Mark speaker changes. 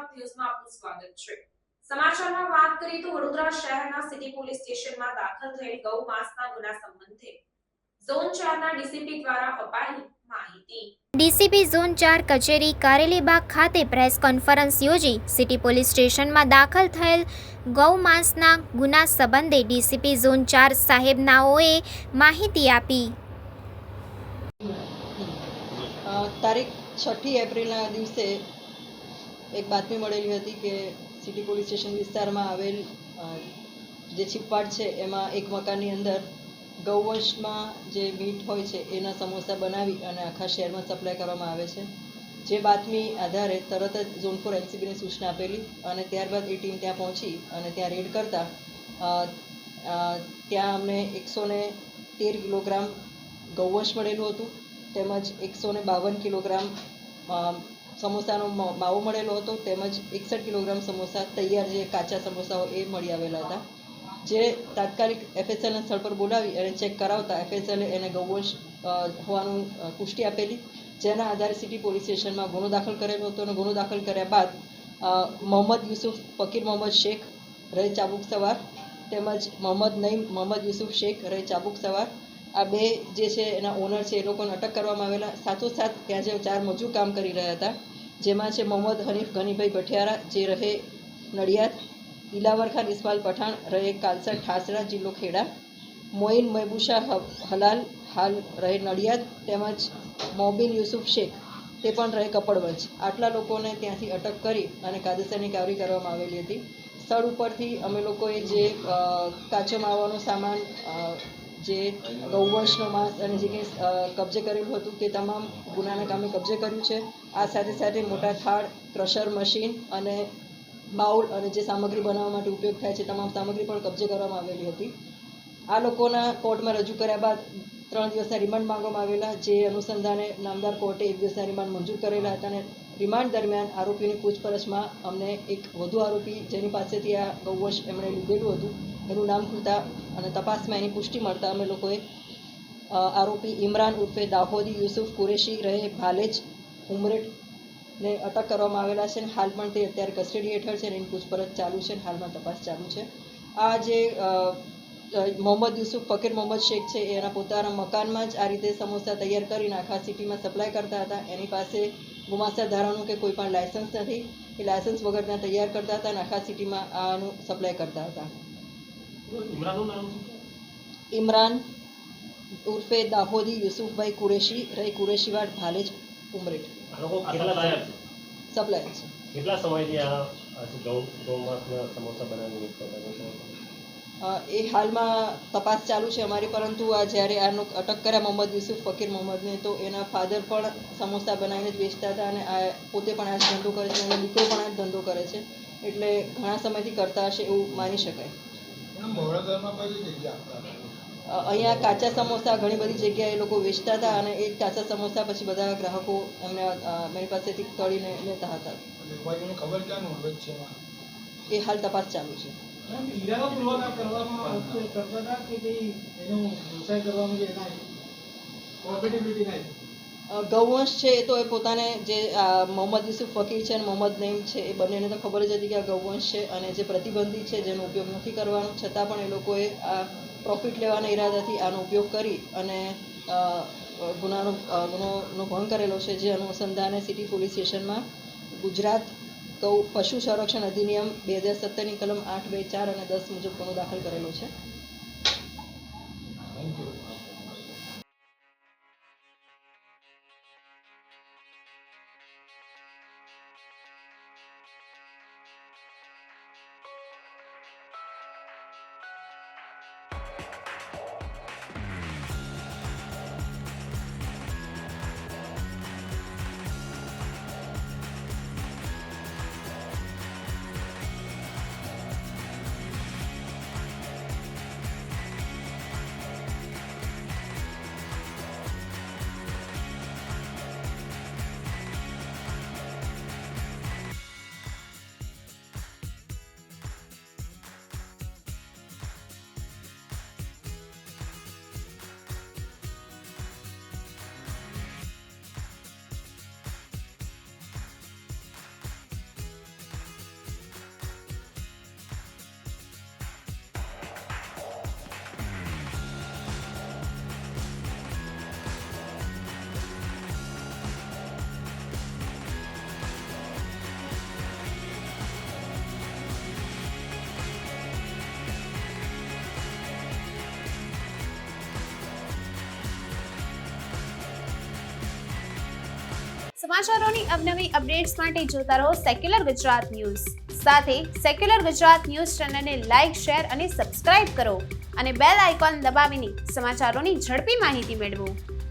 Speaker 1: ગુજરાત ન્યૂઝમાં આપનું સ્વાગત છે। સમાચારમાં વાત કરીએ તો વડોદરા શહેરના સિટી પોલીસ સ્ટેશનમાં દાખલ થયેલ ગૌ માંસના ગુના સંબંધે ઝોન 4 ના ડીસીપી દ્વારા અપાઈ માહિતી।
Speaker 2: ડીસીપી ઝોન 4 કચેરી કારેલીબાગ ખાતે પ્રેસ કોન્ફરન્સ યોજી સિટી પોલીસ સ્ટેશનમાં દાખલ થયેલ ગૌમાંસના ગુના સંબંધે ડીસીપી ઝોન 4 સાહેબનાઓએ માહિતી આપી।
Speaker 3: તારીખ 6 એપ્રિલના દિવસે એક બાતમી મળેલી હતી કે સિટી પોલીસ સ્ટેશન વિસ્તારમાં આવેલ જે છીપવાડ છે એમાં એક મકાનની અંદર ગૌવંશમાં જે મીટ હોય છે એના સમોસા બનાવી અને આખા શહેરમાં સપ્લાય કરવામાં આવે છે। જે બાતમી આધારે તરત જ ઝોન 4 એલસીબીને સૂચના આપેલી અને ત્યારબાદ એ ટીમ ત્યાં પહોંચી અને ત્યાં રેડ કરતા ત્યાં અમને 113 કિલોગ્રામ ગૌવંશ મળેલું હતું તેમજ 152 કિલોગ્રામ સમોસાનો માવો મળેલો હતો તેમજ 61 કિલોગ્રામ સમોસા તૈયાર જે કાચા સમોસા હોય એ મળી આવેલા હતા। જે તાત્કાલિક એફએસએલના સ્થળ પર બોલાવી અને ચેક કરાવતા એફએસએલે એને ગૌવંશ હોવાનું પુષ્ટિ આપેલી, જેના આધારે સિટી પોલીસ સ્ટેશનમાં ગુનો દાખલ કરેલો હતો અને ગુનો દાખલ કર્યા બાદ મોહમ્મદ યુસુફ ફકીર મોહમ્મદ શેખ રહે ચાબુક સવાર તેમજ મોહમ્મદ નઈમ મોહમ્મદ યુસુફ શેખ રહે ચાબુક સવાર આ બે જે છે એના ઓનર છે એ લોકોને અટક કરવામાં આવેલા। સાથોસાથ ત્યાં જે 4 મજૂર કામ કરી રહ્યા હતા જેમાં છે મોહમ્મદ હનીફ ગનીભાઈ ભઠિયારા જે રહે નડિયાદ, દિલાવર ખાન ઇસ્માઇલ પઠાણ રહે કાલસર ઠાસરા જિલ્લો ખેડા, મોઇન મહેબુશા હલાલ હાલ રહે નડિયાદ તેમજ મોબિન યુસુફ શેખ તે પણ રહે કપડવંજ। આટલા લોકોને ત્યાંથી અટક કરી અને કાયદેસરની કાર્યવાહી કરવામાં આવેલી હતી। સ્થળ ઉપરથી અમે લોકોએ જે કાચો માવાનો સામાન જે ગૌવંશનો માંસ અને જે કંઈ કબજે કરેલું હતું તે તમામ ગુનાના કામે કબજે કર્યું છે। આ સાથે સાથે મોટા થાળ, ક્રશર મશીન અને બાઉલ અને જે સામગ્રી બનાવવા માટે ઉપયોગ થાય છે તમામ સામગ્રી પણ કબજે કરવામાં આવેલી હતી। આ લોકોના કોર્ટમાં રજૂ કર્યા બાદ 3 દિવસના રિમાન્ડ માંગવામાં આવેલા, જે અનુસંધાને નામદાર કોર્ટે 1 દિવસના રિમાન્ડ મંજૂર કરેલા હતા અને રિમાન્ડ દરમિયાન આરોપીની પૂછપરછમાં અમને એક વધુ આરોપી જેની પાસેથી આ ગૌવંશ એમણે લીધેલું હતું એનું નામ ખુલતા અને તપાસમાં એની પુષ્ટિ મળતા અમે લોકોએ આરોપી ઇમરાન ઉર્ફે દાહોદી યુસુફ કુરેશી રહે ભાલેજ ઉમરેઠને અટક કરવામાં આવેલા છે અને હાલ પણ તે અત્યારે કસ્ટડી હેઠળ છે અને એની પૂછપરછ ચાલુ છે અને હાલમાં તપાસ ચાલુ છે। આ જે મોહમ્મદ યુસુફ ફકીર મોહમ્મદ શેખ છે એના પોતાના મકાનમાં જ આ રીતે સમોસા તૈયાર કરીને આખા સિટીમાં સપ્લાય કરતા હતા। એની પાસે ગુમાસ્તા ધારાનું કે કોઈ પણ લાયસન્સ નથી, એ લાયસન્સ વગર ત્યાં તૈયાર કરતા હતા અને આખા સિટીમાં આનું સપ્લાય કરતા હતા। ઇમરાન ઉર્ફે દાહોદી યુસુફભાઈ કુરેશી રહે કુરેશીવાડ ભાલેજ ઉમરેઠ સપ્લાય છે।
Speaker 4: કેટલા સમયથી આ ગૌમાંસના સમોસા બનાવી
Speaker 3: એ હાલમાં તપાસ ચાલુ છે અમારી, પરંતુ આ જ્યારે આનો અટક કર્યા મોહમ્મદ યુસુફ ફકીર મોહમ્મદને તો એના ફાધર પણ સમોસા બનાવીને જ વેચતા હતા અને આ પોતે પણ આ જ ધંધો કરે છે, એનો દીકરો પણ આ જ ધંધો કરે છે, એટલે ઘણા સમયથી કરતા હશે એવું માની શકાય। અહીંયા કાચા સમોસા ઘણી બધી જગ્યાએ એ લોકો વેચતા હતા અને એ કાચા સમોસા પછી બધા ગ્રાહકો એમને મારી પાસેથી તળીને લેતા હતા। એ હાલ તપાસ ચાલુ છે। ગૌવંશ છે એ તો એ પોતાને જે મોહમ્મદ યુસુફ ફકીર છે અને મોહમ્મદ નઈમ છે એ બંનેને તો ખબર જ હતી કે આ ગૌવંશ છે અને જે પ્રતિબંધિત છે જેનો ઉપયોગ નથી કરવાનો, છતાં પણ એ લોકોએ આ પ્રોફિટ લેવાના ઈરાદાથી આનો ઉપયોગ કરી અને ગુનાનો ભંગ કરેલો છે। જે અનુસંધાને સિટી પોલીસ સ્ટેશનમાં ગુજરાત ગૌ પશુ સંરક્ષણ અધિનિયમ 2017ની કલમ 8, 2, 4 અને 10 મુજબ ગુનો દાખલ કરેલો છે।
Speaker 5: સમાચારોની અવનવી અપડેટ્સ માટે જોતા રહો સેક્યુલર ગુજરાત ન્યૂઝ. સાથે સેક્યુલર ગુજરાત ન્યૂઝ ચેનલને લાઇક, શેર અને સબસ્ક્રાઇબ કરો અને બેલ આઇકોન દબાવીને સમાચારોની ઝડપી માહિતી મેળવો.